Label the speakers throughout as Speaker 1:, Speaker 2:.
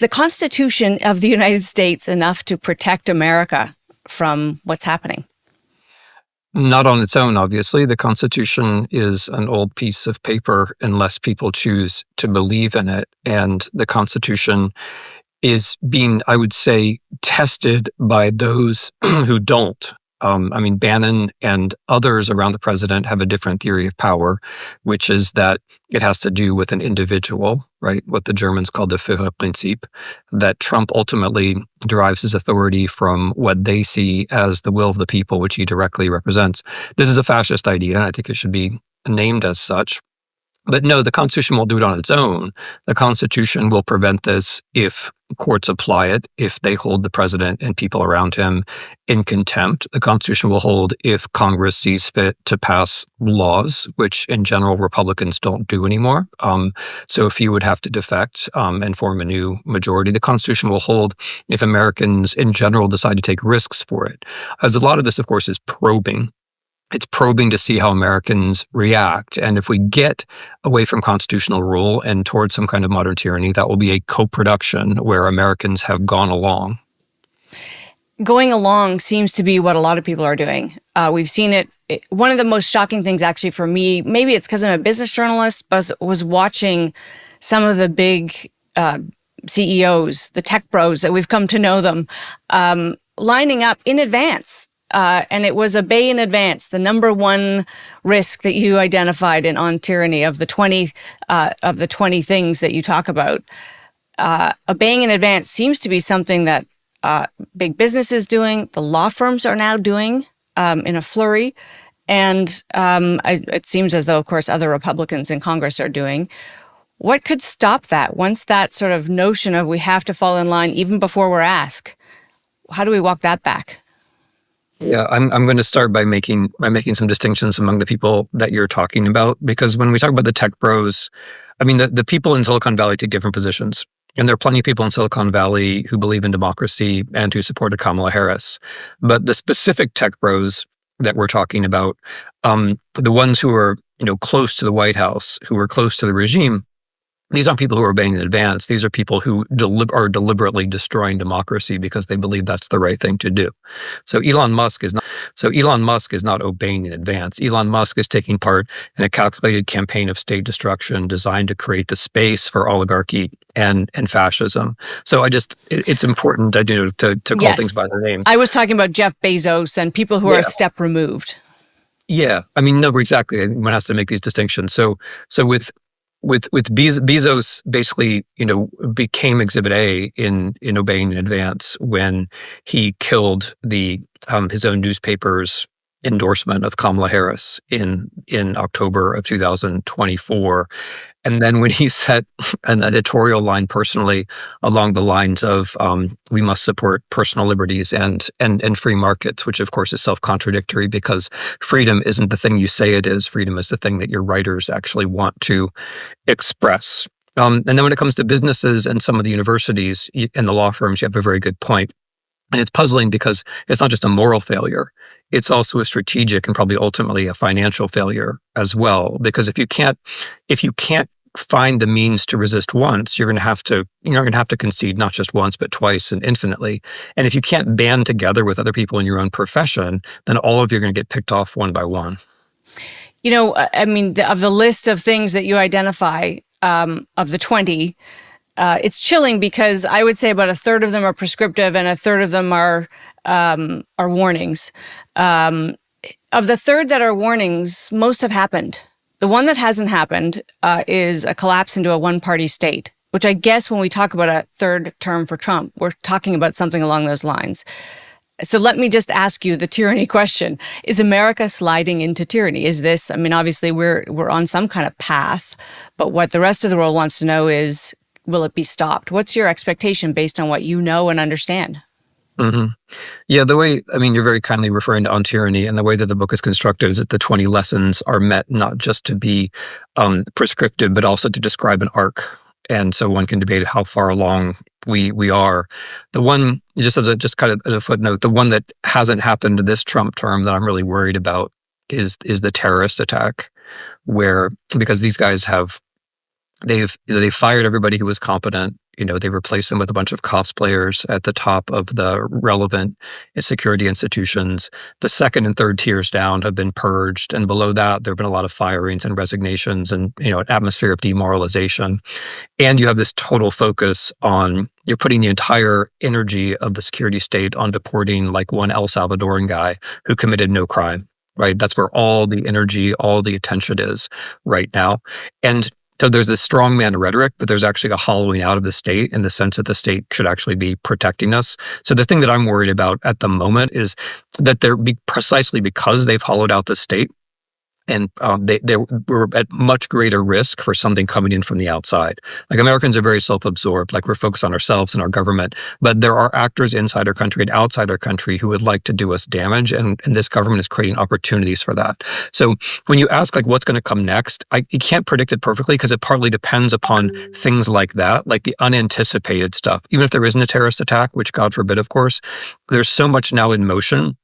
Speaker 1: the Constitution of the United States enough to protect America from what's happening?
Speaker 2: Not on its own, obviously. The Constitution is an old piece of paper unless people choose to believe in it. And the Constitution is being, I would say, tested by those who don't. Bannon and others around the president have a different theory of power, which is that it has to do with an individual, right? What the Germans call the Führerprinzip, that Trump ultimately derives his authority from what they see as the will of the people, which he directly represents. This is a fascist idea, and I think it should be named as such. But no, the Constitution won't do it on its own. The Constitution will prevent this if courts apply it, if they hold the president and people around him in contempt. The Constitution will hold if Congress sees fit to pass laws, which in general Republicans don't do anymore. So a few would have to defect and form a new majority. The Constitution will hold if Americans in general decide to take risks for it. As a lot of this, of course, is probing. It's probing to see how Americans react. And if we get away from constitutional rule and towards some kind of modern tyranny, that will be a co-production where Americans have gone along.
Speaker 1: Going along seems to be what a lot of people are doing. We've seen it. One of the most shocking things actually for me, maybe it's because I'm a business journalist, but was watching some of the big CEOs, the tech bros that we've come to know them, lining up in advance. And it was obey in advance, the number one risk that you identified on tyranny of the 20 things that you talk about. Obeying in advance seems to be something that big business is doing. The law firms are now doing in a flurry. And it seems as though, of course, other Republicans in Congress are doing. What could stop that? Once that sort of notion of we have to fall in line even before we're asked, how do we walk that back?
Speaker 2: Yeah, I'm going to start by making some distinctions among the people that you're talking about, because when we talk about the tech bros, the people in Silicon Valley take different positions. And there are plenty of people in Silicon Valley who believe in democracy and who support Kamala Harris. But the specific tech bros that we're talking about, the ones who are, close to the White House, who are close to the regime, these aren't people who are obeying in advance. These are people who are deliberately destroying democracy because they believe that's the right thing to do. So Elon Musk is not obeying in advance. Elon Musk is taking part in a calculated campaign of state destruction designed to create the space for oligarchy and fascism. So it's important to call things by their name.
Speaker 1: I was talking about Jeff Bezos and people who are a step removed.
Speaker 2: Yeah, no, exactly. One has to make these distinctions. So with Bezos basically, became Exhibit A in obeying in advance when he killed his own newspaper's endorsement of Kamala Harris in October of 2024. And then when he set an editorial line personally along the lines of we must support personal liberties and free markets, which of course is self-contradictory because freedom isn't the thing you say it is. Freedom is the thing that your writers actually want to express. And then when it comes to businesses and some of the universities and the law firms, you have a very good point. And it's puzzling because it's not just a moral failure. It's also a strategic and probably ultimately a financial failure as well. Because if you can't find the means to resist once, you're going to have to concede not just once, but twice and infinitely. And if you can't band together with other people in your own profession, then all of you are going to get picked off one by one.
Speaker 1: Of the list of things that you identify, of the 20, it's chilling because I would say about a third of them are prescriptive and a third of them are warnings. Of the third that are warnings, most have happened. The one that hasn't happened is a collapse into a one-party state, which I guess when we talk about a third term for Trump, we're talking about something along those lines. So let me just ask you the tyranny question. Is America sliding into tyranny? Is this, obviously we're on some kind of path, but what the rest of the world wants to know is, will it be stopped? What's your expectation based on what you know and understand?
Speaker 2: Mm-hmm. Yeah, the way, you're very kindly referring to On Tyranny, and the way that the book is constructed is that the 20 lessons are meant not just to be prescriptive, but also to describe an arc. And so one can debate how far along we are. The one, just as a footnote, the one that hasn't happened this Trump term that I'm really worried about is the terrorist attack, because these guys they've fired everybody who was competent They replaced them with a bunch of cosplayers at the top of the relevant security institutions. The second and third tiers down have been purged. And below that, there have been a lot of firings and resignations and, an atmosphere of demoralization. And you have this total focus on, you're putting the entire energy of the security state on deporting like one El Salvadoran guy who committed no crime, right? That's where all the energy, all the attention is right now. And so there's this strongman rhetoric, but there's actually a hollowing out of the state in the sense that the state should actually be protecting us. So the thing that I'm worried about at the moment is that precisely because they've hollowed out the state, and they were at much greater risk for something coming in from the outside. Like Americans are very self-absorbed, like we're focused on ourselves and our government, but there are actors inside our country and outside our country who would like to do us damage, and this government is creating opportunities for that. So when you ask like what's going to come next, you can't predict it perfectly because it partly depends upon things like that, like the unanticipated stuff. Even if there isn't a terrorist attack, which God forbid, of course, there's so much now in motion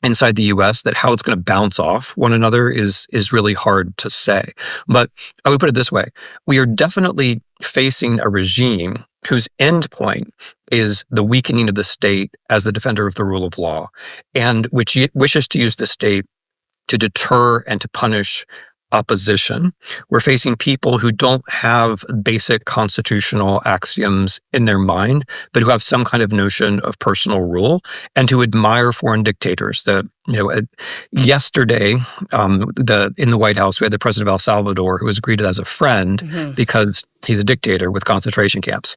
Speaker 2: inside the U.S. that how it's going to bounce off one another is really hard to say. But I would put it this way. We are definitely facing a regime whose end point is the weakening of the state as the defender of the rule of law, and which wishes to use the state to deter and to punish opposition. We're facing people who don't have basic constitutional axioms in their mind, but who have some kind of notion of personal rule and who admire foreign dictators. Yesterday, in the White House, we had the president of El Salvador who was greeted as a friend because he's a dictator with concentration camps.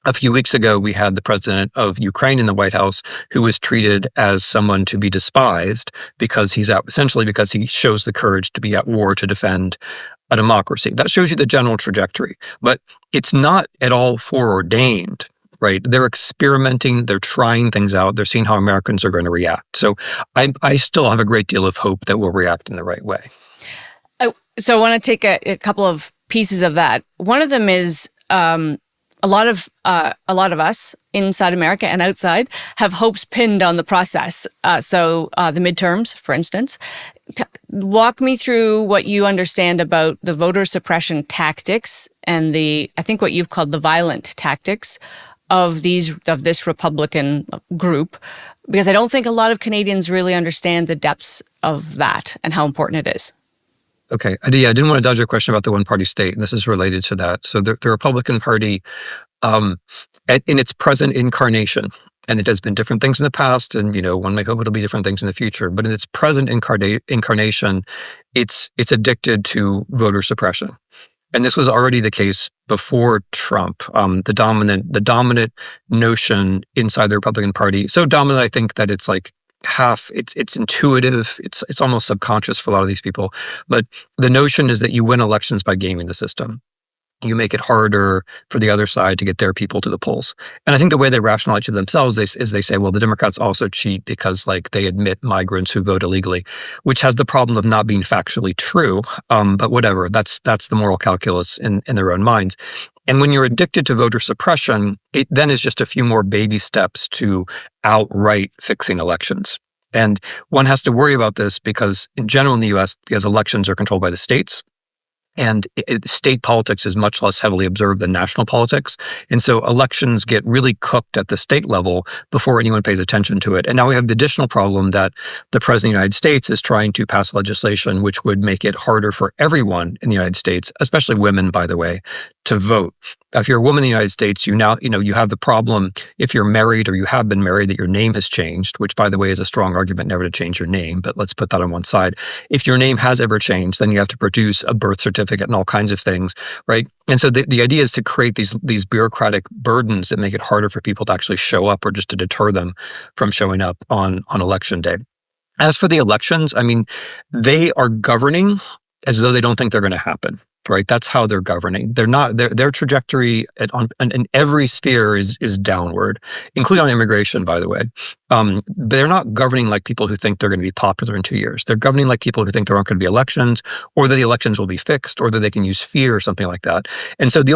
Speaker 2: A few weeks ago, we had the president of Ukraine in the White House who was treated as someone to be despised because because he shows the courage to be at war to defend a democracy. That shows you the general trajectory, but it's not at all foreordained, right? They're experimenting, they're trying things out, they're seeing how Americans are going to react. So I still have a great deal of hope that we'll react in the right way.
Speaker 1: So I want to take a couple of pieces of that. One of them is, a lot of us inside America and outside have hopes pinned on the process. So the midterms, for instance, walk me through what you understand about the voter suppression tactics and I think what you've called the violent tactics of this Republican group, because I don't think a lot of Canadians really understand the depths of that and how important it is.
Speaker 2: Okay. I didn't want to dodge your question about the one-party state, and this is related to that. So the Republican Party, in its present incarnation, and it has been different things in the past, and one may hope it'll be different things in the future, but in its present incarnation, it's addicted to voter suppression. And this was already the case before Trump. The dominant notion inside the Republican Party, so dominant, I think that it's like it's intuitive, it's almost subconscious for a lot of these people. But the notion is that you win elections by gaming the system. You make it harder for the other side to get their people to the polls. And I think the way they rationalize to themselves is they say, well, the Democrats also cheat because they admit migrants who vote illegally, which has the problem of not being factually true. But whatever, that's the moral calculus in their own minds. And when you're addicted to voter suppression, it then is just a few more baby steps to outright fixing elections. And one has to worry about this because in general in the US, because elections are controlled by the states, and state politics is much less heavily observed than national politics. And so elections get really cooked at the state level before anyone pays attention to it. And now we have the additional problem that the president of the United States is trying to pass legislation which would make it harder for everyone in the United States, especially women, by the way, to vote. If you're a woman in the United States, you have the problem if you're married or you have been married that your name has changed, which by the way is a strong argument never to change your name, but let's put that on one side. If your name has ever changed, then you have to produce a birth certificate and all kinds of things, right? And so the idea is to create these bureaucratic burdens that make it harder for people to actually show up or just to deter them from showing up on election day. As for the elections, they are governing as though they don't think they're going to happen. Right, that's how they're governing. They're not. Their trajectory in every sphere is downward, including on immigration. By the way, they're not governing like people who think they're going to be popular in 2 years. They're governing like people who think there aren't going to be elections, or that the elections will be fixed, or that they can use fear or something like that. And so the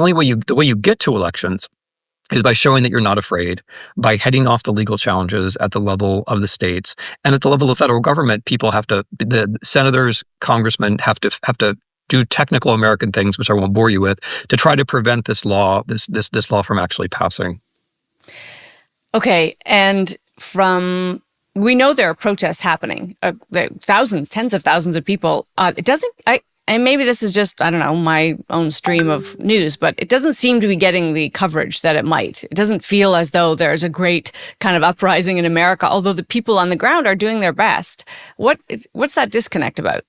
Speaker 2: way you get to elections is by showing that you're not afraid, by heading off the legal challenges at the level of the states, and at the level of federal government. The senators, congressmen have to do technical American things, which I won't bore you with, to try to prevent this law from actually passing.
Speaker 1: Okay, and we know there are protests happening. Thousands, tens of thousands of people. And maybe this is just, I don't know, my own stream of news, but it doesn't seem to be getting the coverage that it might. It doesn't feel as though there's a great kind of uprising in America, although the people on the ground are doing their best. What's that disconnect about?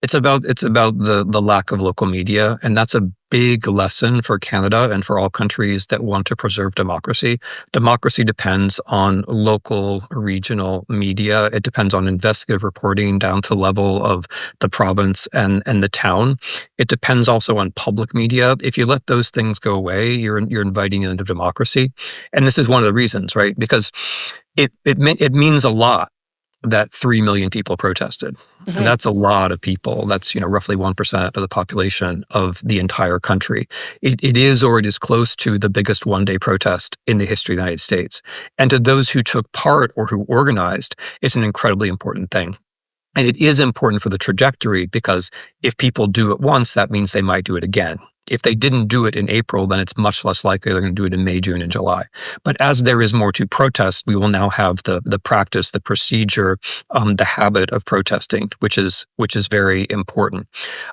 Speaker 2: It's about the lack of local media, and that's a big lesson for Canada and for all countries that want to preserve democracy. Democracy depends on local, regional media. It depends on investigative reporting down to the level of the province and the town. It depends also on public media. If you let those things go away, you're inviting into democracy, and this is one of the reasons, right? Because it means a lot that 3 million people protested. Mm-hmm. And that's a lot of people. That's, roughly 1% of the population of the entire country. It is, or it is close to, the biggest one-day protest in the history of the United States. And to those who took part or who organized, it's an incredibly important thing. And it is important for the trajectory, because if people do it once, that means they might do it again. If they didn't do it in April, then it's much less likely they're going to do it in May, June, and July. But as there is more to protest, we will now have the practice, the procedure, the habit of protesting, which is very important.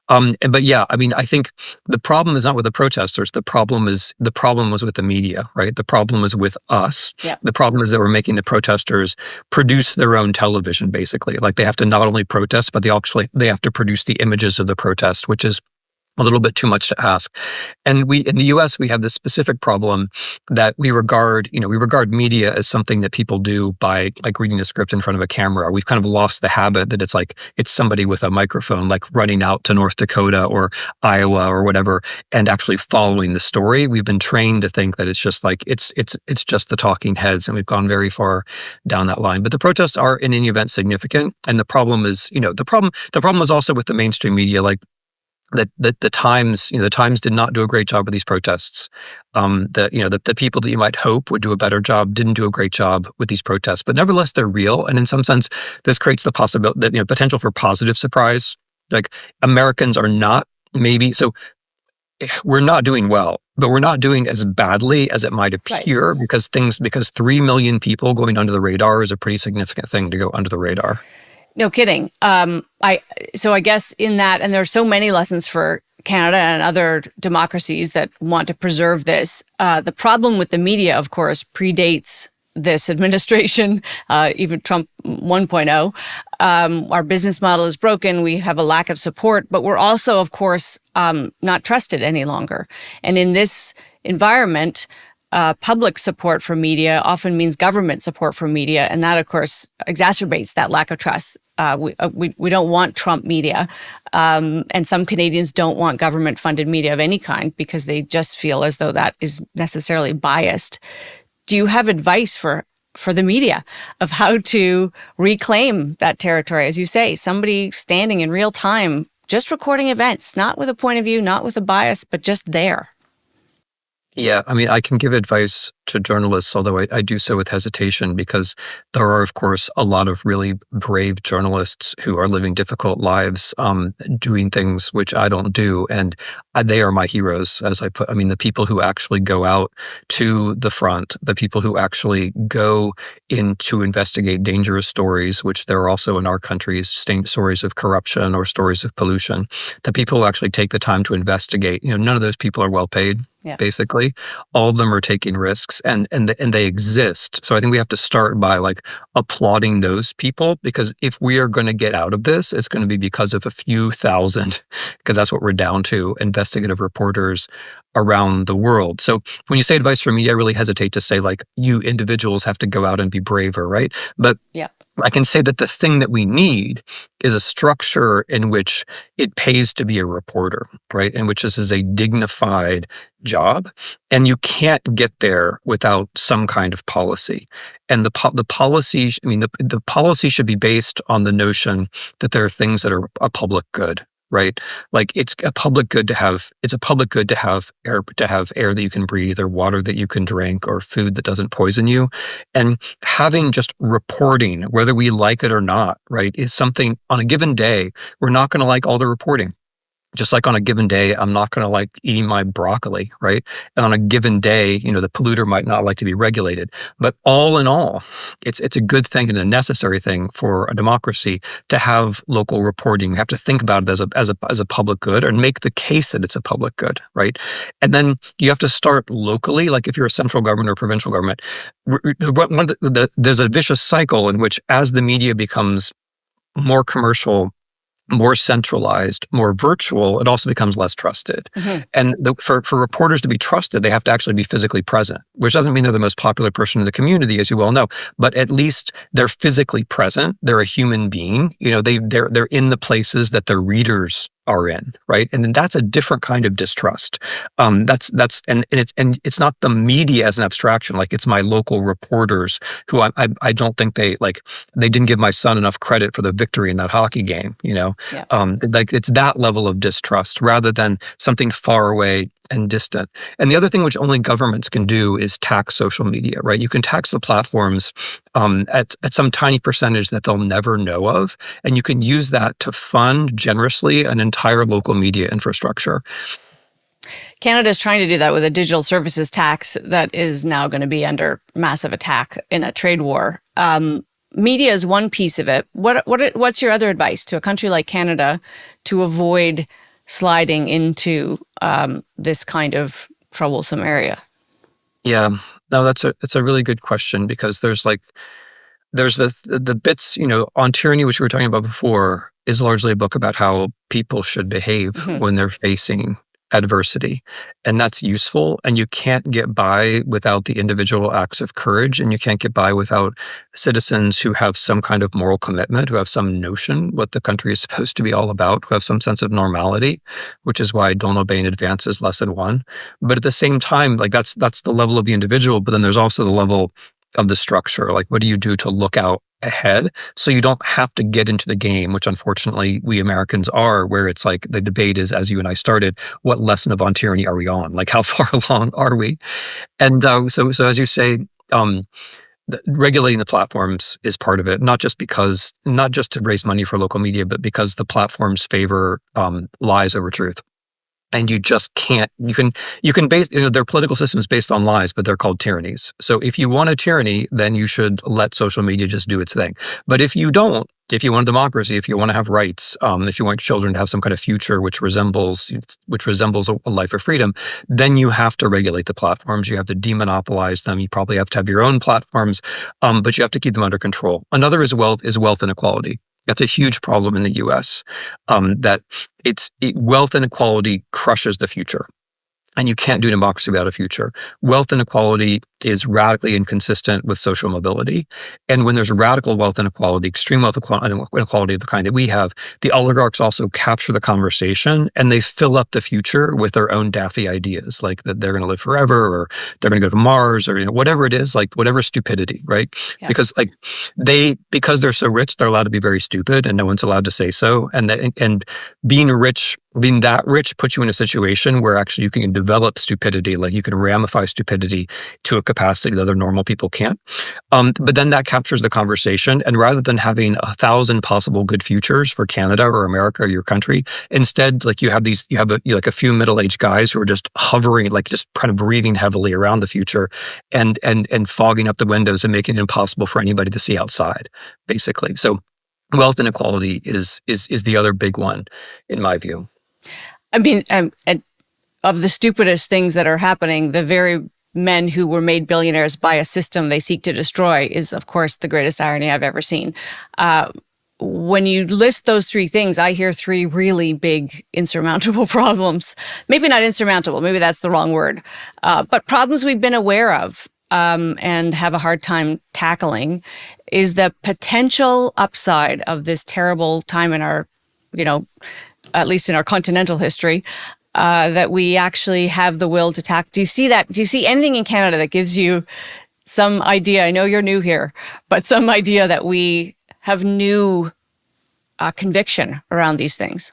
Speaker 2: But yeah, I think the problem is not with the protesters. The problem was with the media, right? The problem is with us. Yeah. The problem is that we're making the protesters produce their own television, basically. Like, they have to not only protest, but they have to produce the images of the protest, which is a little bit too much to ask. And in the US, we have this specific problem that we regard media as something that people do by, like, reading a script in front of a camera. We've kind of lost the habit that it's somebody with a microphone, like running out to North Dakota or Iowa or whatever, and actually following the story. We've been trained to think that it's just like, it's just the talking heads, and we've gone very far down that line. But the protests are in any event significant. And the problem is, the problem is also with the mainstream media, like, that the Times did not do a great job with these protests. The people that you might hope would do a better job didn't do a great job with these protests. But nevertheless, they're real, and in some sense, this creates the possibility that potential for positive surprise. Like, Americans are not we're not doing well, but we're not doing as badly as it might appear, right? because 3 million people going under the radar is a pretty significant thing to go under the radar.
Speaker 1: No kidding. So I guess in that, and there are so many lessons for Canada and other democracies that want to preserve this. The problem with the media, of course, predates this administration, even Trump 1.0. Our business model is broken. We have a lack of support, but we're also, of course, not trusted any longer. And in this environment, public support for media often means government support for media, and that, of course, exacerbates that lack of trust. We don't want Trump media, and some Canadians don't want government-funded media of any kind because they just feel as though that is necessarily biased. Do you have advice for the media of how to reclaim that territory? As you say, somebody standing in real time, just recording events, not with a point of view, not with a bias, but just there.
Speaker 2: Yeah, I can give advice to journalists, although I do so with hesitation, because there are, of course, a lot of really brave journalists who are living difficult lives, doing things which I don't do. And they are my heroes, as I put. The people who actually go out to the front, the people who actually go in to investigate dangerous stories, which there are also in our country, stories of corruption or stories of pollution, the people who actually take the time to investigate. None of those people are well paid. Yeah. Basically, all of them are taking risks, and they exist. So I think we have to start by applauding those people, because if we are going to get out of this, it's going to be because of a few thousand, because that's what we're down to, investigative reporters around the world. So when you say advice for media, I really hesitate to say you individuals have to go out and be braver, right? But yeah. I can say that the thing that we need is a structure in which it pays to be a reporter, right? In which this is a dignified job. And you can't get there without some kind of policy. And the policy, the policy should be based on the notion that there are things that are a public good. Right? It's a public good to have air that you can breathe, or water that you can drink, or food that doesn't poison you. And having just reporting, whether we like it or not, right, is something on a given day, we're not going to like all the reporting. Just like on a given day, I'm not going to like eating my broccoli, right? And on a given day, the polluter might not like to be regulated. But all in all, it's a good thing and a necessary thing for a democracy to have local reporting. You have to think about it as a public good and make the case that it's a public good, right? And then you have to start locally, like if you're a central government or provincial government. There's a vicious cycle in which as the media becomes more commercial, more centralized, more virtual, it also becomes less trusted. Mm-hmm. And for reporters to be trusted, they have to actually be physically present, which doesn't mean they're the most popular person in the community, as you well know, but at least they're physically present. They're a human being. They're in the places that their readers are in, right? And then that's a different kind of distrust. It's not the media as an abstraction, like it's my local reporters who I don't think they didn't give my son enough credit for the victory in that hockey game, Yeah. It's that level of distrust rather than something far away and distant. And the other thing which only governments can do is tax social media, right? You can tax the platforms at some tiny percentage that they'll never know of, and you can use that to fund generously an entire local media infrastructure.
Speaker 1: Canada is trying to do that with a digital services tax that is now going to be under massive attack in a trade war. Media is one piece of it. What's your other advice to a country like Canada to avoid sliding into this kind of troublesome area?
Speaker 2: Yeah, no, that's a really good question, because there's the bits, on tyranny, which we were talking about before, is largely a book about how people should behave mm-hmm. when they're facing adversity. And that's useful. And you can't get by without the individual acts of courage. And you can't get by without citizens who have some kind of moral commitment, who have some notion what the country is supposed to be all about, who have some sense of normality, which is why don't obey in advance is lesson one. But at the same time, that's the level of the individual. But then there's also the level of the structure. Like, what do you do to look out ahead so you don't have to get into the game, which unfortunately we Americans are, where it's like the debate is, as you and I started, what lesson of tyranny are we on? Like, how far along are we? And so as you say, regulating the platforms is part of it, not just to raise money for local media, but because the platforms favor lies over truth. And you just can't, you can base, their political system is based on lies, but they're called tyrannies. So if you want a tyranny, then you should let social media just do its thing. But if you don't, if you want a democracy, if you want to have rights, if you want children to have some kind of future which resembles a life of freedom, then you have to regulate the platforms. You have to demonopolize them. You probably have to have your own platforms, but you have to keep them under control. Another is wealth inequality. That's a huge problem in the U.S. That wealth inequality crushes the future. And you can't do democracy without a future. Wealth inequality is radically inconsistent with social mobility. And when there's radical wealth inequality, extreme wealth inequality of the kind that we have, the oligarchs also capture the conversation and they fill up the future with their own daffy ideas, like that they're going to live forever, or they're going to go to Mars, or whatever it is, like whatever stupidity, right? Yeah. Because because they're so rich, they're allowed to be very stupid, and no one's allowed to say so. And being that rich puts you in a situation where actually you can develop stupidity, like you can ramify stupidity to a capacity that other normal people can't. But then that captures the conversation. And rather than having 1,000 possible good futures for Canada or America or your country, instead, you have a few middle-aged guys who are just hovering, like just kind of breathing heavily around the future and fogging up the windows and making it impossible for anybody to see outside, basically. So wealth inequality is the other big one, in my view.
Speaker 1: I mean, of the stupidest things that are happening, the very men who were made billionaires by a system they seek to destroy is, of course, the greatest irony I've ever seen. When you list those three things, I hear three really big, insurmountable problems. Maybe not insurmountable, maybe that's the wrong word, but problems we've been aware of and have a hard time tackling is the potential upside of this terrible time in our, at least in our continental history, that we actually have the will to tackle. Do you see that? Do you see anything in Canada that gives you some idea? I know you're new here, but some idea that we have new conviction around these things?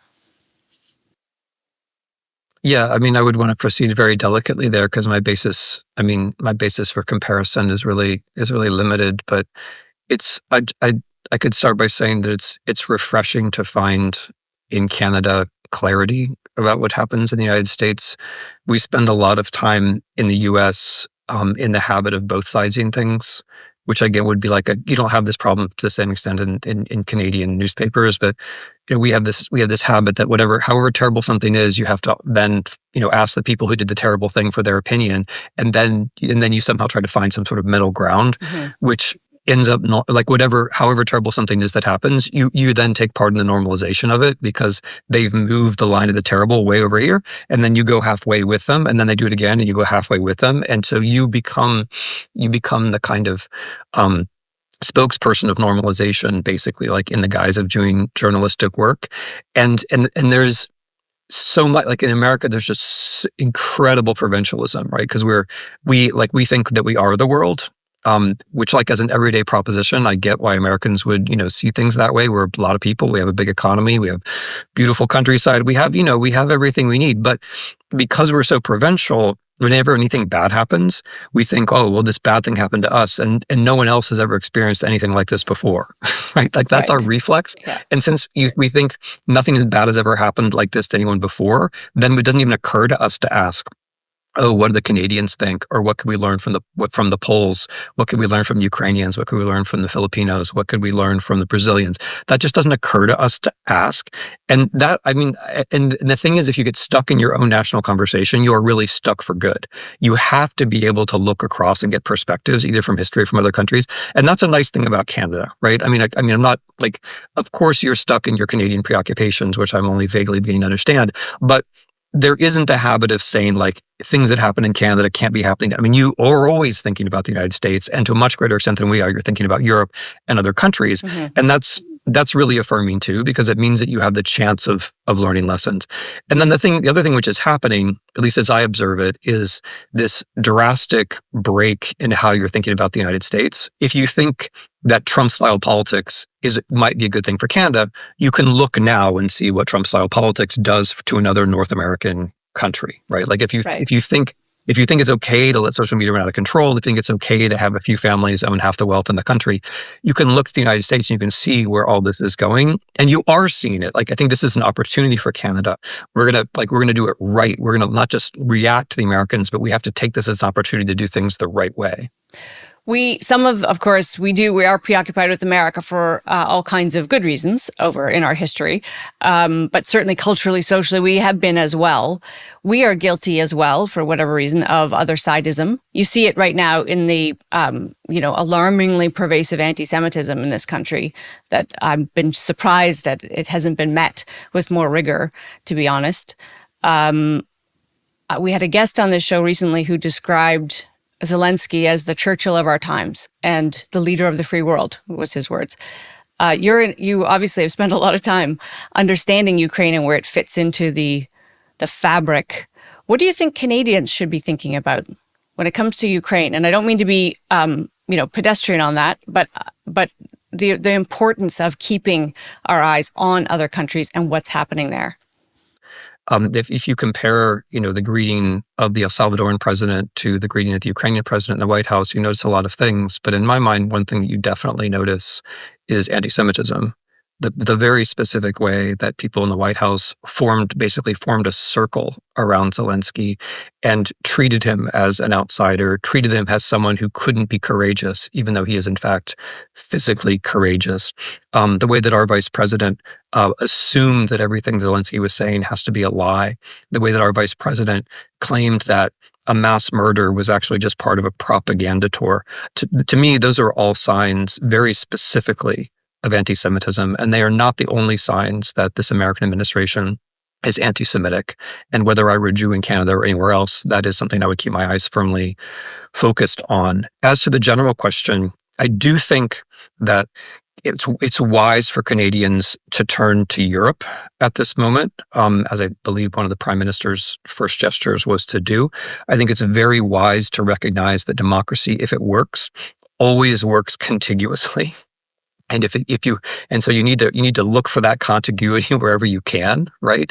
Speaker 2: Yeah, I mean, I would want to proceed very delicately there because my basis for comparison is really limited. But I could start by saying that it's refreshing to find in Canada clarity about what happens in the United States. We spend a lot of time in the U.S. In the habit of both sidesing things, which again would be like you don't have this problem to the same extent in Canadian newspapers, but we have this habit that however terrible something is, you have to then ask the people who did the terrible thing for their opinion, and then you somehow try to find some sort of middle ground, which ends up not like however terrible something is that happens, you then take part in the normalization of it because they've moved the line of the terrible way over here, and then you go halfway with them, and then they do it again, and you go halfway with them, and so you become the kind of spokesperson of normalization, basically, like in the guise of doing journalistic work, and there's so much, like in America, there's just incredible provincialism, right? Because we think that we are the world. Which, like, as an everyday proposition, I get why Americans would, see things that way. We're a lot of people. We have a big economy. We have beautiful countryside. We have everything we need. But because we're so provincial, whenever anything bad happens, we think, oh, well, this bad thing happened to us, and no one else has ever experienced anything like this before, right? Like that's our reflex. Yeah. And since we think nothing as bad has ever happened like this to anyone before, then it doesn't even occur to us to ask, oh, what do the Canadians think? Or what could we learn from the Poles? What could we learn from the Ukrainians? What could we learn from the Filipinos? What could we learn from the Brazilians? That just doesn't occur to us to ask. And and the thing is, if you get stuck in your own national conversation, you are really stuck for good. You have to be able to look across and get perspectives, either from history or from other countries. And that's a nice thing about Canada, right? I'm not like, of course you're stuck in your Canadian preoccupations, which I'm only vaguely beginning to understand, but there isn't a habit of saying like things that happen in Canada can't be happening. You are always thinking about the United States, and to a much greater extent than we are, you're thinking about Europe and other countries. Mm-hmm. And that's really affirming too, because it means that you have the chance of learning lessons. And then the other thing which is happening, at least as I observe it, is this drastic break in how you're thinking about the United States. If you think that Trump-style politics might be a good thing for Canada, you can look now and see what Trump-style politics does to another North American country, right? Like if you think it's okay to let social media run out of control, if you think it's okay to have a few families own half the wealth in the country, you can look to the United States and you can see where all this is going, and you are seeing it. Like, I think this is an opportunity for Canada. We're gonna do it right. We're gonna not just react to the Americans, but we have to take this as an opportunity to do things the right way.
Speaker 1: We are preoccupied with America for all kinds of good reasons over in our history. But certainly culturally, socially, we have been as well. We are guilty as well, for whatever reason, of other sideism. You see it right now in the, alarmingly pervasive anti-Semitism in this country that I've been surprised that it hasn't been met with more rigor, to be honest. We had a guest on this show recently who described Zelensky as the Churchill of our times and the leader of the free world, was his words. You obviously have spent a lot of time understanding Ukraine and where it fits into the fabric. What do you think Canadians should be thinking about when it comes to Ukraine? And I don't mean to be, pedestrian on that, but the importance of keeping our eyes on other countries and what's happening there.
Speaker 2: If you compare, the greeting of the El Salvadoran president to the greeting of the Ukrainian president in the White House, you notice a lot of things. But in my mind, one thing that you definitely notice is anti-Semitism. The very specific way that people in the White House formed a circle around Zelensky and treated him as an outsider, treated him as someone who couldn't be courageous, even though he is in fact physically courageous. The way that our vice president assumed that everything Zelensky was saying has to be a lie. The way that our vice president claimed that a mass murder was actually just part of a propaganda tour. To me, those are all signs very specifically of anti-Semitism, and they are not the only signs that this American administration is anti-Semitic. And whether I were Jew in Canada or anywhere else, that is something I would keep my eyes firmly focused on. As to the general question, I do think that it's wise for Canadians to turn to Europe at this moment, as I believe one of the Prime Minister's first gestures was to do. I think it's very wise to recognize that democracy, if it works, always works contiguously. And so you need to look for that contiguity wherever you can, right?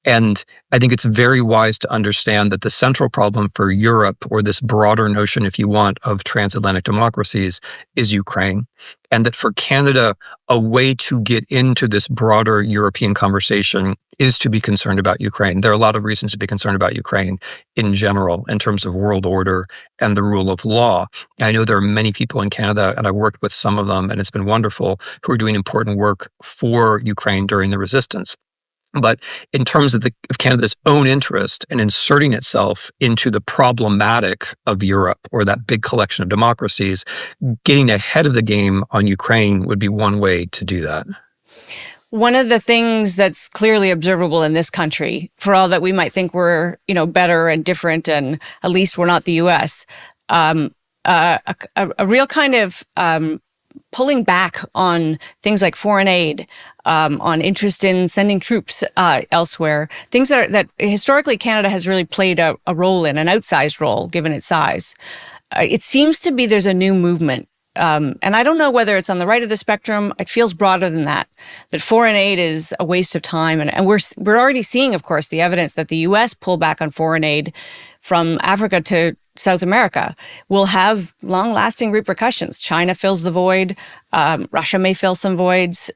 Speaker 2: And I think it's very wise to understand that the central problem for Europe, or this broader notion, if you want, of transatlantic democracies, is Ukraine. And that for Canada, a way to get into this broader European conversation is to be concerned about Ukraine. There are a lot of reasons to be concerned about Ukraine in general, in terms of world order and the rule of law. I know there are many people in Canada, and I've worked with some of them, and it's been wonderful, who are doing important work for Ukraine during the resistance. But in terms of Canada's own interest in inserting itself into the problematic of Europe, or that big collection of democracies, getting ahead of the game on Ukraine would be one way to do that.
Speaker 1: One of the things that's clearly observable in this country, for all that we might think we're, better and different, and at least we're not the U.S., a real kind of pulling back on things like foreign aid, on interest in sending troops elsewhere, things that historically Canada has really played a role in, an outsized role given its size. It seems to be there's a new movement. And I don't know whether it's on the right of the spectrum. It feels broader than that foreign aid is a waste of time. And we're already seeing, of course, the evidence that the U.S. pull back on foreign aid from Africa to South America will have long-lasting repercussions. China fills the void. Russia may fill some voids.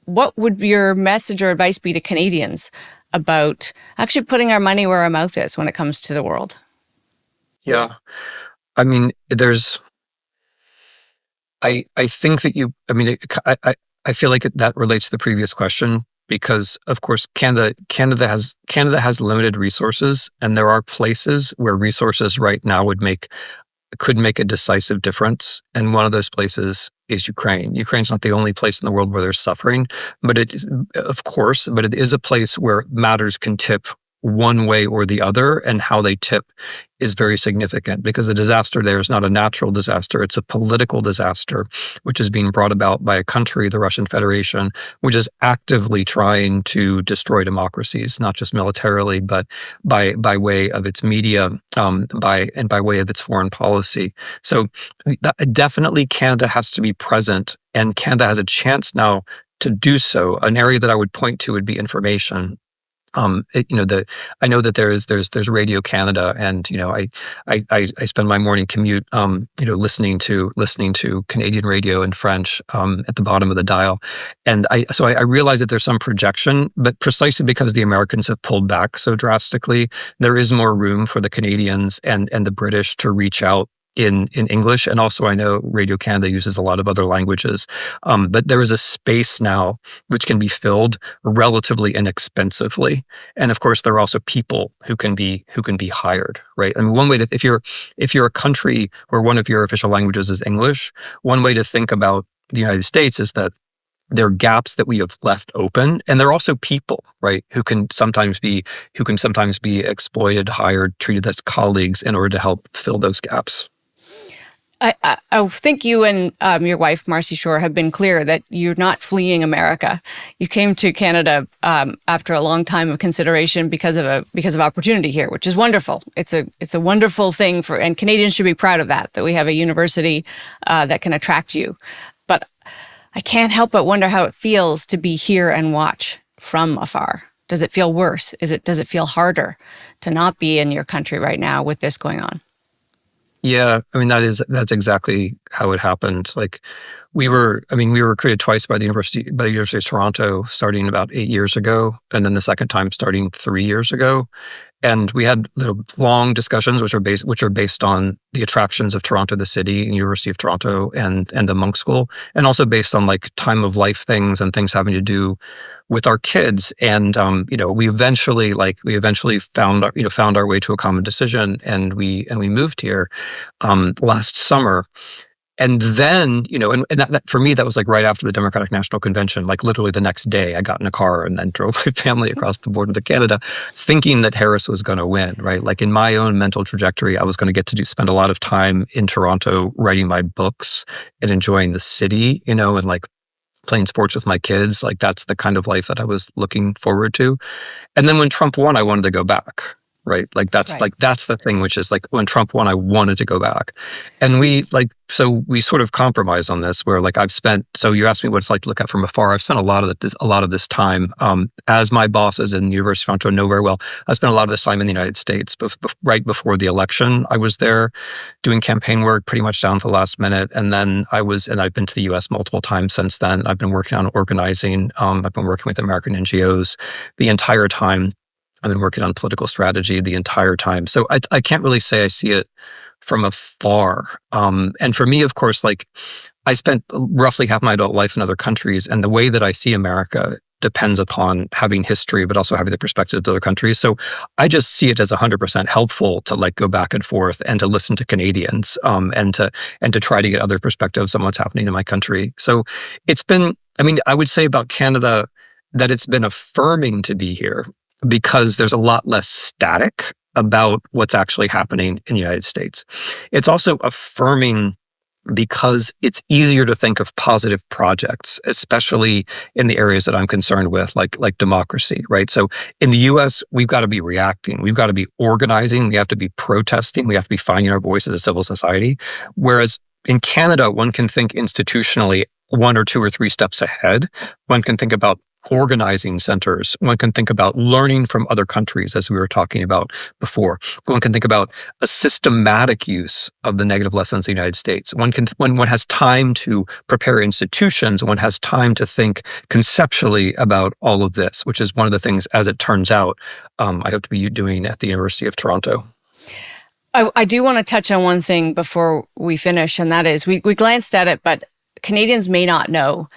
Speaker 1: What would your message or advice be to Canadians about actually putting our money where our mouth is when it comes to the world?
Speaker 2: Yeah. I mean, I think that I feel like that relates to the previous question, because of course Canada has limited resources, and there are places where resources right now could make a decisive difference. And one of those places is Ukraine. Ukraine's not the only place in the world where there's suffering, but it is a place where matters can tip one way or the other, and how they tip is very significant, because the disaster there is not a natural disaster. It's a political disaster, which is being brought about by a country, the Russian Federation, which is actively trying to destroy democracies, not just militarily, but by way of its media, by way of its foreign policy. So definitely Canada has to be present, and Canada has a chance now to do so. An area that I would point to would be information. I know that there's Radio Canada, and I spend my morning commute listening to Canadian radio in French at the bottom of the dial, and I realize that there's some projection, but precisely because the Americans have pulled back so drastically, there is more room for the Canadians and the British to reach out in English. And also I know Radio Canada uses a lot of other languages, but there is a space now which can be filled relatively inexpensively. And of course, there are also people who can be hired, right? I mean, one way to, if you're a country where one of your official languages is English, one way to think about the United States is that there are gaps that we have left open, and there are also people, right, who can sometimes be exploited, hired, treated as colleagues in order to help fill those gaps.
Speaker 1: I think you and your wife, Marcy Shore, have been clear that you're not fleeing America. You came to Canada after a long time of consideration because of opportunity here, which is wonderful. It's a wonderful thing and Canadians should be proud of that we have a university that can attract you. But I can't help but wonder how it feels to be here and watch from afar. Does it feel worse? Does it feel harder to not be in your country right now with this going on?
Speaker 2: Yeah, I mean, that's exactly how it happened. Like we were recruited twice by the University of Toronto starting about 8 years ago, and then the second time starting 3 years ago. And we had long discussions, which are based on the attractions of Toronto, the city, and University of Toronto, and the Monk School, and also based on like time of life things and things having to do with our kids. And we eventually found our way to a common decision, and we moved here last summer. And then, and that for me, that was like right after the Democratic National Convention, like literally the next day I got in a car and then drove my family across the border to Canada, thinking that Harris was going to win, right? Like in my own mental trajectory, I was going to get to spend a lot of time in Toronto writing my books and enjoying the city, and like playing sports with my kids. Like that's the kind of life that I was looking forward to. And then when Trump won, I wanted to go back. right? Like that's
Speaker 1: Right.
Speaker 2: that's the thing, which is like when Trump won, I wanted to go back. And we sort of compromise on this where like so you asked me what it's like to look at from afar. I've spent a lot of this time, as my bosses in the University of Toronto know very well. I spent a lot of this time in the United States, right before the election. I was there doing campaign work pretty much down to the last minute. And then I've been to the US multiple times since then. I've been working on organizing. I've been working with American NGOs the entire time. I've been working on political strategy the entire time. So I can't really say I see it from afar. And for me, of course, like I spent roughly half my adult life in other countries, and the way that I see America depends upon having history, but also having the perspective of other countries. So I just see it as 100% helpful to like go back and forth and to listen to Canadians, and to try to get other perspectives on what's happening in my country. So it's been, I would say about Canada that it's been affirming to be here, because there's a lot less static about what's actually happening in the United States. It's also affirming because it's easier to think of positive projects, especially in the areas that I'm concerned with, like democracy, right? So in the US, we've got to be reacting. We've got to be organizing. We have to be protesting. We have to be finding our voice as a civil society. Whereas in Canada, one can think institutionally 1 or 2 or 3 steps ahead. One can think about organizing centers. One can think about learning from other countries, as we were talking about before. One can think about a systematic use of the negative lessons of the United States. When one has time to prepare institutions, one has time to think conceptually about all of this, which is one of the things, as it turns out, I hope to be doing at the University of Toronto.
Speaker 1: I do want to touch on one thing before we finish, and that is we glanced at it, but Canadians may not know.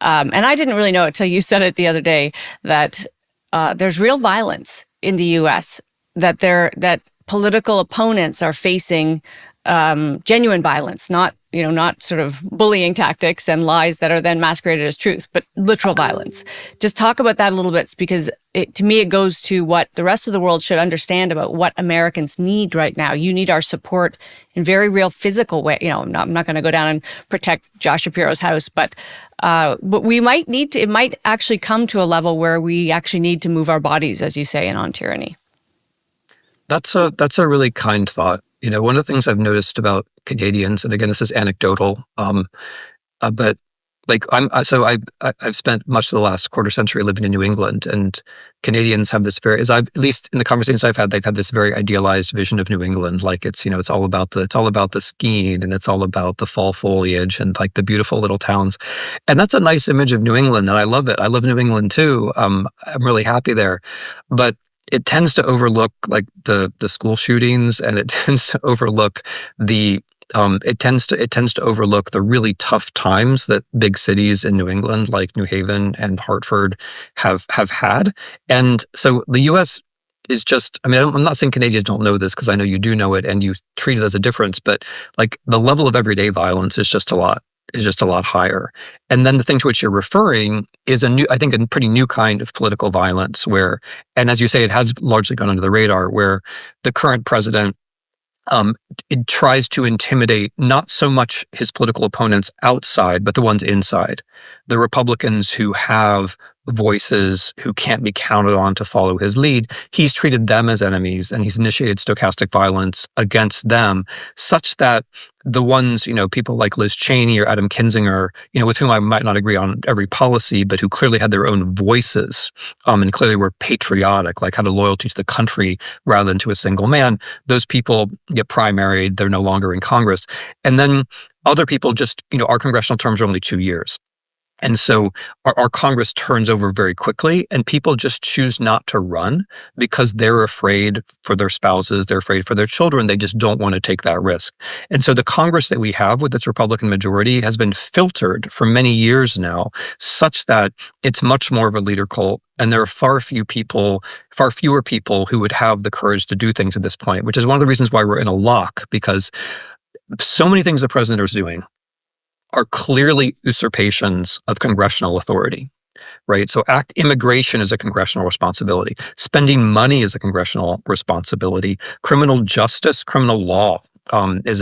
Speaker 1: And I didn't really know it till you said it the other day, that there's real violence in the U.S., that political opponents are facing genuine violence, not sort of bullying tactics and lies that are then masqueraded as truth, but literal violence. Just talk about that a little bit, because to me, it goes to what the rest of the world should understand about what Americans need right now. You need our support in very real physical way. I'm not going to go down and protect Josh Shapiro's house, but we might need to, it might actually come to a level where we actually need to move our bodies, as you say, in on tyranny.
Speaker 2: That's a really kind thought. One of the things I've noticed about Canadians, and again, this is anecdotal, but like I've spent much of the last quarter century living in New England, and Canadians have this at least in the conversations I've had, they've had this very idealized vision of New England. Like it's all about the skiing, and it's all about the fall foliage and like the beautiful little towns. And that's a nice image of New England, and I love it. I love New England too. I'm really happy there, but it tends to overlook like the school shootings, and it tends to overlook it tends to overlook the really tough times that big cities in New England, like New Haven and Hartford, have had. And so the U.S. is just, I'm not saying Canadians don't know this, because I know you do know it and you treat it as a difference, but like the level of everyday violence is just a lot higher. And then the thing to which you're referring is a pretty new kind of political violence where, and as you say, it has largely gone under the radar, where the current president it tries to intimidate not so much his political opponents outside, but the ones inside. The Republicans who have voices, who can't be counted on to follow his lead, he's treated them as enemies, and he's initiated stochastic violence against them, such that the ones, people like Liz Cheney or Adam Kinzinger, with whom I might not agree on every policy, but who clearly had their own voices, and clearly were patriotic, like had a loyalty to the country rather than to a single man, those people get primaried, they're no longer in Congress. And then other people just, our congressional terms are only 2 years. And so our Congress turns over very quickly, and people just choose not to run because they're afraid for their spouses, they're afraid for their children, they just don't want to take that risk. And so the Congress that we have with its Republican majority has been filtered for many years now, such that it's much more of a leader cult, and there are far fewer people who would have the courage to do things at this point, which is one of the reasons why we're in a lock, because so many things the president is doing are clearly usurpations of congressional authority, right? So immigration is a congressional responsibility. Spending money is a congressional responsibility. Criminal justice, criminal law is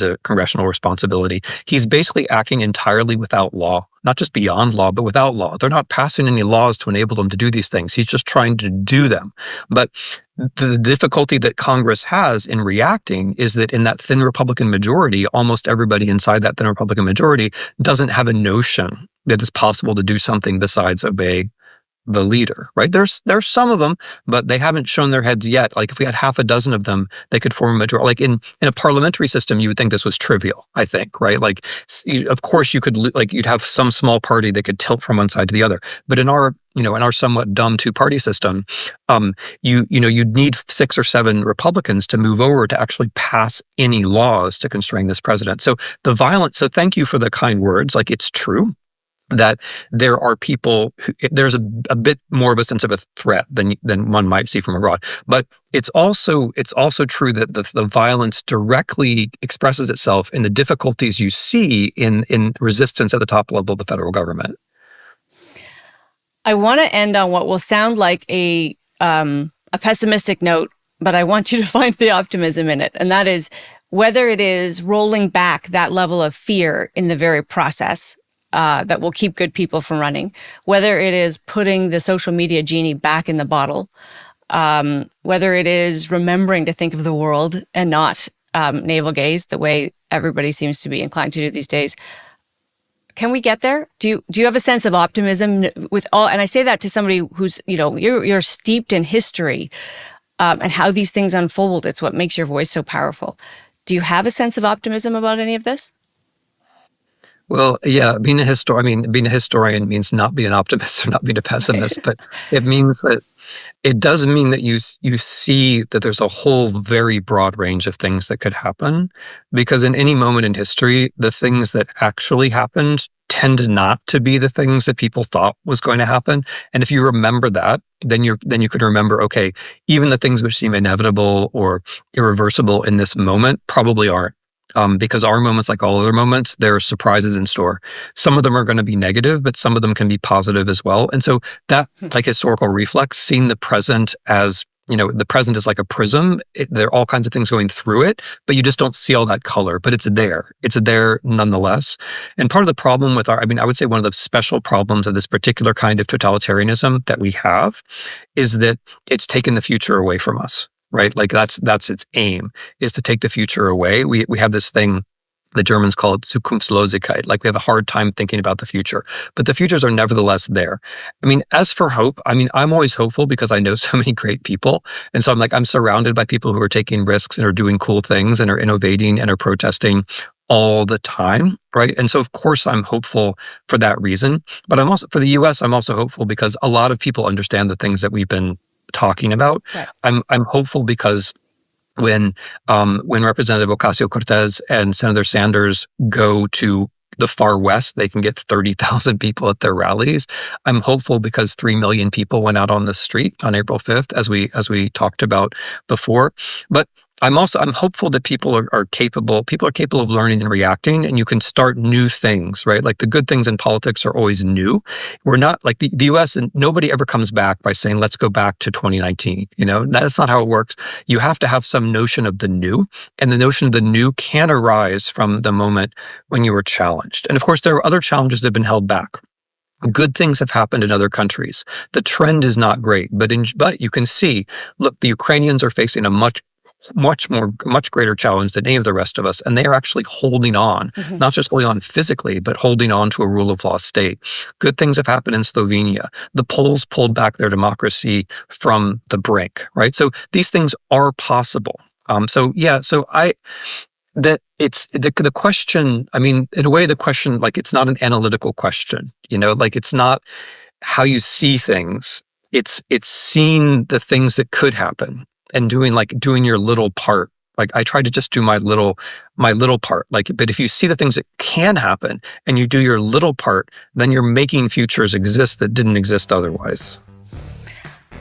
Speaker 2: a congressional responsibility. He's basically acting entirely without law, not just beyond law, but without law. They're not passing any laws to enable them to do these things. He's just trying to do them. But the difficulty that Congress has in reacting is that in that thin Republican majority, almost everybody inside that thin Republican majority doesn't have a notion that it's possible to do something besides obey the leader, right? There's some of them, but they haven't shown their heads yet. Like if we had half a dozen of them, they could form a majority. Like in a parliamentary system, you would think this was trivial, I think, right? Like, of course you could, like you'd have some small party that could tilt from one side to the other. But in our somewhat dumb two-party system, you'd need 6 or 7 Republicans to move over to actually pass any laws to constrain this president. So so thank you for the kind words. Like it's true that there are people there's a bit more of a sense of a threat than one might see from abroad. But it's also true that the violence directly expresses itself in the difficulties you see in resistance at the top level of the federal government.
Speaker 1: I want to end on what will sound like a pessimistic note, but I want you to find the optimism in it. And that is whether it is rolling back that level of fear in the very process that will keep good people from running, whether it is putting the social media genie back in the bottle, whether it is remembering to think of the world and not navel gaze the way everybody seems to be inclined to do these days. Can we get there? Do you have a sense of optimism with all? And I say that to somebody who's, you're steeped in history and how these things unfold. It's what makes your voice so powerful. Do you have a sense of optimism about any of this?
Speaker 2: Well, yeah, being a historian means not being an optimist or not being a pessimist, but it means that it does mean that you see that there's a whole very broad range of things that could happen, because in any moment in history, the things that actually happened tend not to be the things that people thought was going to happen. And if you remember that, then you could remember, okay, even the things which seem inevitable or irreversible in this moment probably aren't. Because our moments, like all other moments, there are surprises in store. Some of them are going to be negative, but some of them can be positive as well. And so that, like historical reflex, seeing the present as, the present is like a prism. There are all kinds of things going through it, but you just don't see all that color, but it's there. It's there nonetheless. And part of the problem with I would say one of the special problems of this particular kind of totalitarianism that we have is that it's taken the future away from us. Right? Like that's its aim, is to take the future away. We have this thing, the Germans call it Zukunftslosigkeit. Like we have a hard time thinking about the future, but the futures are nevertheless there. As for hope, I'm always hopeful because I know so many great people. And so I'm surrounded by people who are taking risks and are doing cool things and are innovating and are protesting all the time. Right. And so of course I'm hopeful for that reason, but I'm also, for the US, I'm also hopeful because a lot of people understand the things that we've been talking about. Right. I'm hopeful because when Representative Ocasio-Cortez and Senator Sanders go to the far west, they can get 30,000 people at their rallies. I'm hopeful because 3 million people went out on the street on April 5th, as we talked about before. But I'm hopeful that people are capable of learning and reacting, and you can start new things, right? Like the good things in politics are always new. We're not like the US, and nobody ever comes back by saying, let's go back to 2019. That's not how it works. You have to have some notion of the new, and the notion of the new can arise from the moment when you were challenged. And of course, there are other challenges that have been held back. Good things have happened in other countries. The trend is not great, but you can see, look, the Ukrainians are facing a much greater challenge than any of the rest of us. And they are actually holding on, not just holding on physically, but holding on to a rule of law state. Good things have happened in Slovenia. The Poles pulled back their democracy from the brink, right? So these things are possible. The question, in a way, the question, like, it's not an analytical question, like it's not how you see things. It's seeing the things that could happen and doing your little part. Like I try to just do my little part. But if you see the things that can happen and you do your little part, then you're making futures exist that didn't exist otherwise.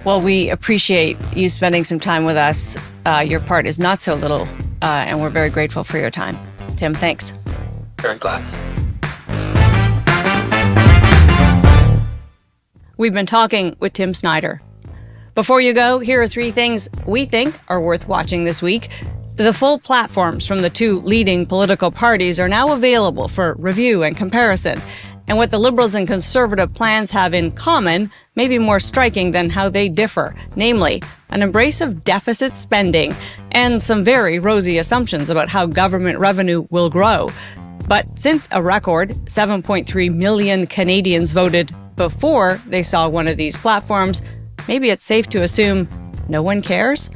Speaker 1: Well, we appreciate you spending some time with us. Your part is not so little, and we're very grateful for your time. Tim, thanks.
Speaker 2: Very glad.
Speaker 1: We've been talking with Tim Snyder. Before you go, here are 3 things we think are worth watching this week. The full platforms from the two leading political parties are now available for review and comparison. And what the Liberals and Conservative plans have in common may be more striking than how they differ, namely, an embrace of deficit spending and some very rosy assumptions about how government revenue will grow. But since a record 7.3 million Canadians voted before they saw one of these platforms, maybe it's safe to assume no one cares?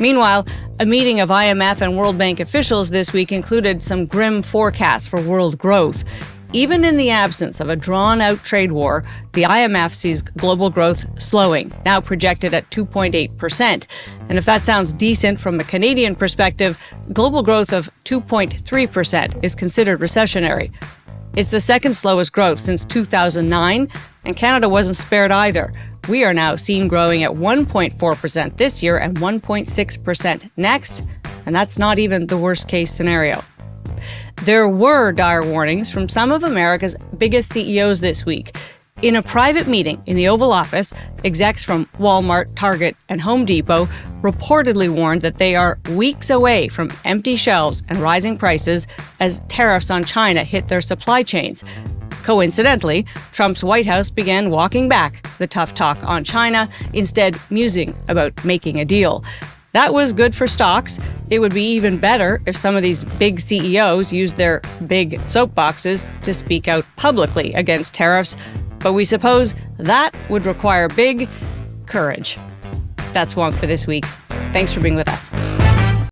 Speaker 1: Meanwhile, a meeting of IMF and World Bank officials this week included some grim forecasts for world growth. Even in the absence of a drawn-out trade war, the IMF sees global growth slowing, now projected at 2.8%. And if that sounds decent from a Canadian perspective, global growth of 2.3% is considered recessionary. It's the second slowest growth since 2009, and Canada wasn't spared either. We are now seen growing at 1.4% this year and 1.6% next, and that's not even the worst-case scenario. There were dire warnings from some of America's biggest CEOs this week. In a private meeting in the Oval Office, execs from Walmart, Target, and Home Depot reportedly warned that they are weeks away from empty shelves and rising prices as tariffs on China hit their supply chains. Coincidentally, Trump's White House began walking back the tough talk on China, instead musing about making a deal. That was good for stocks. It would be even better if some of these big CEOs used their big soapboxes to speak out publicly against tariffs, but we suppose that would require big courage. That's WONK for this week. Thanks for being with us.